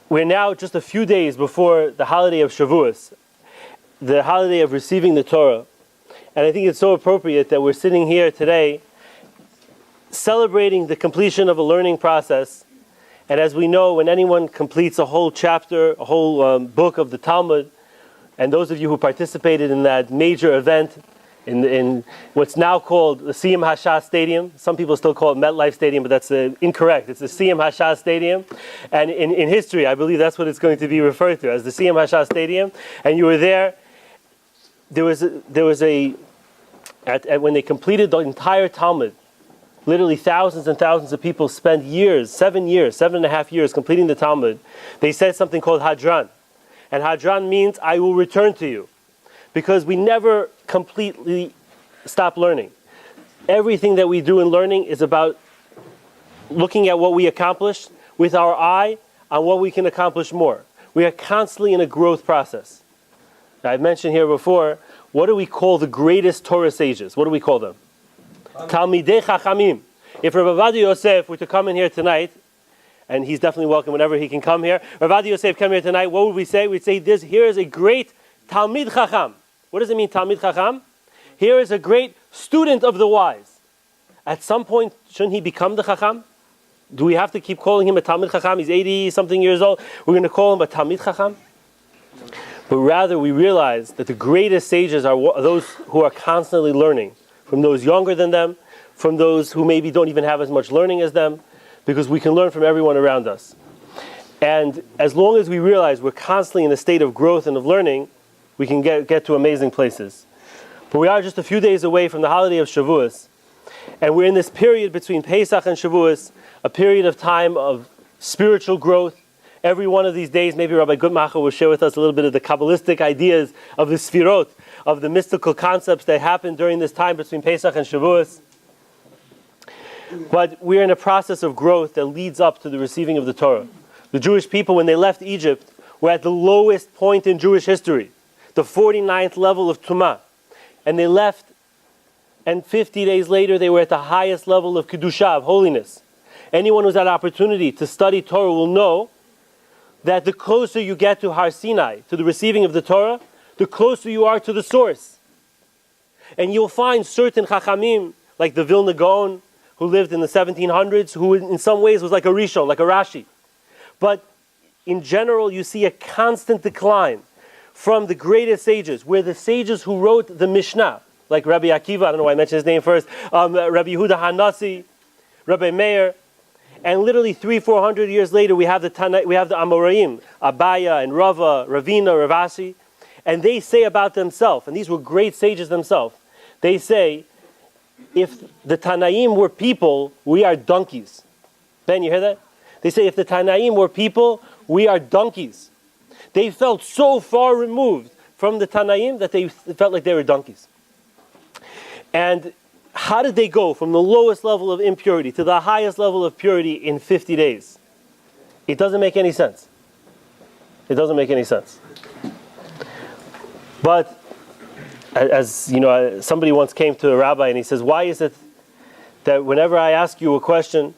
we're now just a few days before the holiday of Shavuos, the holiday of receiving the Torah. And I think it's so appropriate that we're sitting here today celebrating the completion of a learning process. And as we know, when anyone completes a whole chapter, a whole book of the Talmud, and those of you who participated in that major event in what's now called the Siyam Hashah Stadium, some people still call it MetLife Stadium, but that's incorrect. It's the Siyam Hashah Stadium, and in history, I believe that's what it's going to be referred to as the Siyam Hashah Stadium. And you were there. There was when they completed the entire Talmud, literally thousands and thousands of people spent years, 7.5 years completing the Talmud. They said something called Hadran. And Hadran means, I will return to you. Because we never completely stop learning. Everything that we do in learning is about looking at what we accomplished with our eye on what we can accomplish more. We are constantly in a growth process. Now, I've mentioned here before, what do we call the greatest Torah sages? What do we call them? Talmidei Chachamim. If Rabbi Yosef were to come in here tonight, and he's definitely welcome whenever he can come here. Rabbi Yosef come here tonight, what would we say? We'd say here is a great Talmid Chacham. What does it mean, Talmid Chacham? Here is a great student of the wise. At some point, shouldn't he become the Chacham? Do we have to keep calling him a Talmid Chacham? He's 80-something years old. We're going to call him a Talmid Chacham? But rather, we realize that the greatest sages are those who are constantly learning. From those younger than them, from those who maybe don't even have as much learning as them, because we can learn from everyone around us. And as long as we realize we're constantly in a state of growth and of learning, we can get to amazing places. But we are just a few days away from the holiday of Shavuos. And we're in this period between Pesach and Shavuos, a period of time of spiritual growth. Every one of these days, maybe Rabbi Gutmacher will share with us a little bit of the Kabbalistic ideas of the Sfirot, of the mystical concepts that happen during this time between Pesach and Shavuos. But we're in a process of growth that leads up to the receiving of the Torah. The Jewish people, when they left Egypt, were at the lowest point in Jewish history, the 49th level of Tumah. And they left, and 50 days later, they were at the highest level of Kedusha, of holiness. Anyone who's had opportunity to study Torah will know that the closer you get to Har Sinai, to the receiving of the Torah, the closer you are to the source. And you'll find certain Chachamim, like the Vilna Gaon, who lived in the 1700s, who in some ways was like a Rishon, like a Rashi. But in general, you see a constant decline from the greatest sages, where the sages who wrote the Mishnah, like Rabbi Akiva, I don't know why I mentioned his name first, Rabbi Yehuda Hanassi, Rabbi Meir, and literally 300-400 years later, we have the Amoraim, Abaya and Rava, Ravina, Ravasi, and they say about themselves, and these were great sages themselves, they say, if the Tanaim were people, we are donkeys. Ben, you hear that? They say, if the Tanaim were people, we are donkeys. They felt so far removed from the Tanaim that they felt like they were donkeys. And how did they go from the lowest level of impurity to the highest level of purity in 50 days? It doesn't make any sense. It doesn't make any sense. But as you know, somebody once came to a rabbi and he says, why is it that whenever I ask you a question,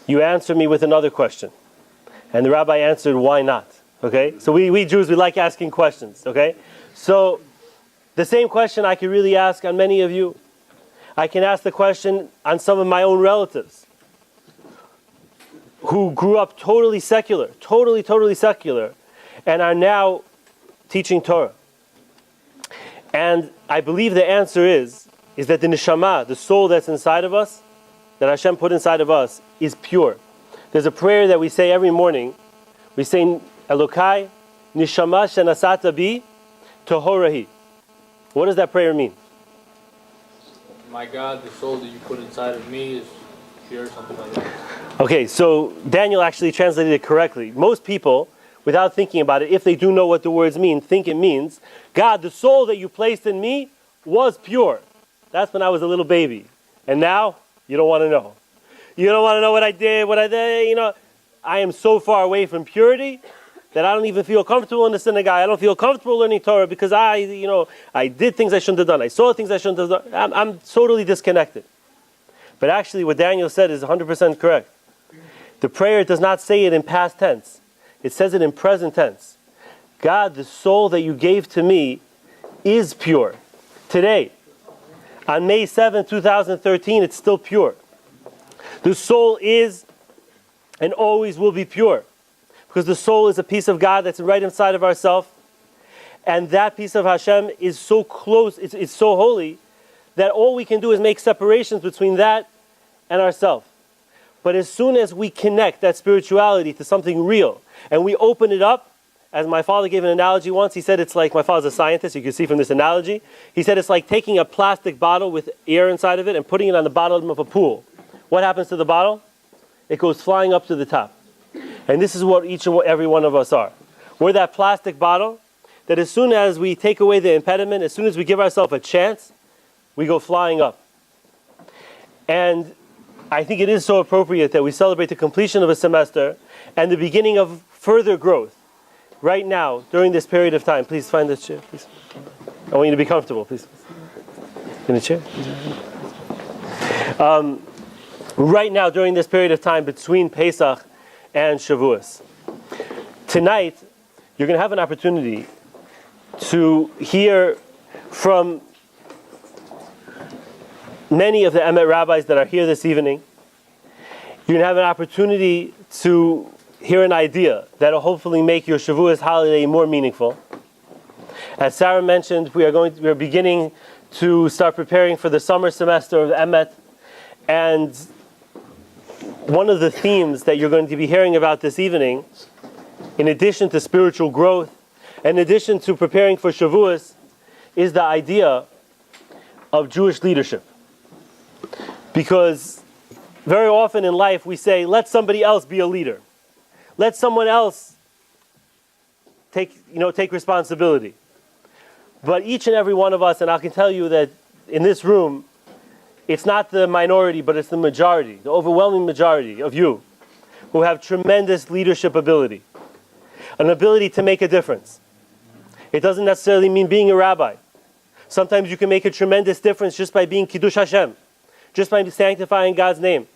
you answer me with another question? And the rabbi answered, why not? Okay? So we Jews, we like asking questions. Okay? So the same question I could really ask on many of you. I can ask the question on some of my own relatives who grew up totally secular, totally secular, and are now teaching Torah. And I believe the answer is that the neshama, the soul that's inside of us, that Hashem put inside of us, is pure. There's a prayer that we say every morning. We say, Elokai, neshama shenasata bi, tohorahi. What does that prayer mean? My God, the soul that you put inside of me is pure, something like that. Okay, so Daniel actually translated it correctly. Most people, without thinking about it, if they do know what the words mean, think it means, God, the soul that you placed in me was pure. That's when I was a little baby. And now, you don't want to know. You don't want to know what I did, I am so far away from purity that I don't even feel comfortable in the synagogue. I don't feel comfortable learning Torah because I did things I shouldn't have done. I saw things I shouldn't have done. I'm totally disconnected. But actually what Daniel said is 100% correct. The prayer does not say it in past tense. it says it in present tense. God, the soul that you gave to me is pure. Today, on May 7, 2013, it's still pure. The soul is and always will be pure. Because the soul is a piece of God that's right inside of ourselves. And that piece of Hashem is so close, it's so holy, that all we can do is make separations between that and ourselves. But as soon as we connect that spirituality to something real, and we open it up, as my father gave an analogy once, he said it's like, my father's a scientist, you can see from this analogy, he said it's like taking a plastic bottle with air inside of it and putting it on the bottom of a pool. What happens to the bottle? It goes flying up to the top. And this is what each and every one of us are. We're that plastic bottle that as soon as we take away the impediment, as soon as we give ourselves a chance, we go flying up. And I think it is so appropriate that we celebrate the completion of a semester and the beginning of further growth right now during this period of time. Please find this chair, please. I want you to be comfortable, please. In a chair. Right now during this period of time between Pesach and Shavuos. Tonight, you're going to have an opportunity to hear from many of the Emet rabbis that are here this evening. You're going to have an opportunity to hear an idea that will hopefully make your Shavuos holiday more meaningful. As Sarah mentioned, we are beginning to start preparing for the summer semester of Emet, and one of the themes that you're going to be hearing about this evening, in addition to spiritual growth, in addition to preparing for Shavuos, is the idea of Jewish leadership. Because very often in life we say, let somebody else be a leader. Let someone else take responsibility. But each and every one of us, and I can tell you that in this room, it's not the minority, but it's the majority, the overwhelming majority of you, who have tremendous leadership ability, an ability to make a difference. It doesn't necessarily mean being a rabbi. Sometimes you can make a tremendous difference just by being Kiddush Hashem, just by sanctifying God's name,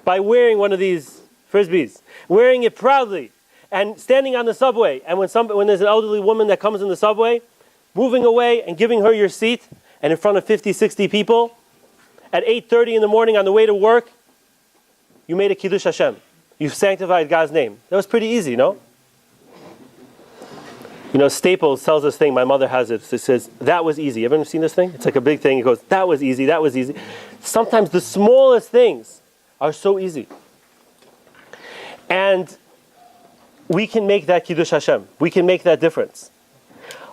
by wearing one of these frisbees, wearing it proudly, and standing on the subway, and when there's an elderly woman that comes in the subway, moving away and giving her your seat, and in front of 50, 60 people, at 8:30 in the morning on the way to work, you made a Kiddush Hashem. You've sanctified God's name. That was pretty easy, no? Staples tells this thing, my mother has it. It says, that was easy. Ever seen this thing? It's like a big thing. It goes, that was easy, that was easy. Sometimes the smallest things are so easy. And we can make that Kiddush Hashem. We can make that difference.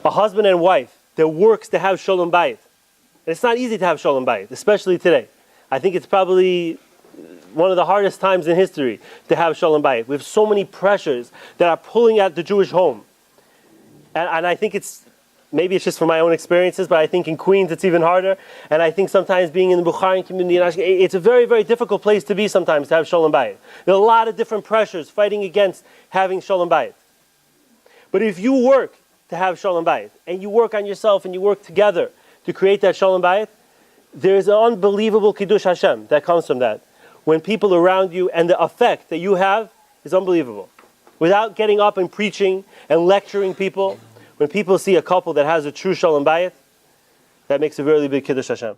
A husband and wife that works to have Shalom Bayit. And it's not easy to have Shalom Bayit, especially today. I think it's probably one of the hardest times in history to have Shalom Bayit. We have so many pressures that are pulling at the Jewish home. And I think maybe it's just from my own experiences, but I think in Queens it's even harder. And I think sometimes being in the Bukharian community, it's a very, very difficult place to be sometimes to have Shalom Bayit. There are a lot of different pressures fighting against having Shalom Bayit. But if you work to have Shalom Bayit, and you work on yourself and you work together to create that Shalom Bayit, there's an unbelievable Kiddush Hashem that comes from that. When people around you, and the effect that you have is unbelievable. Without getting up and preaching and lecturing people, when people see a couple that has a true Shalom Bayit, that makes a really big Kiddush Hashem.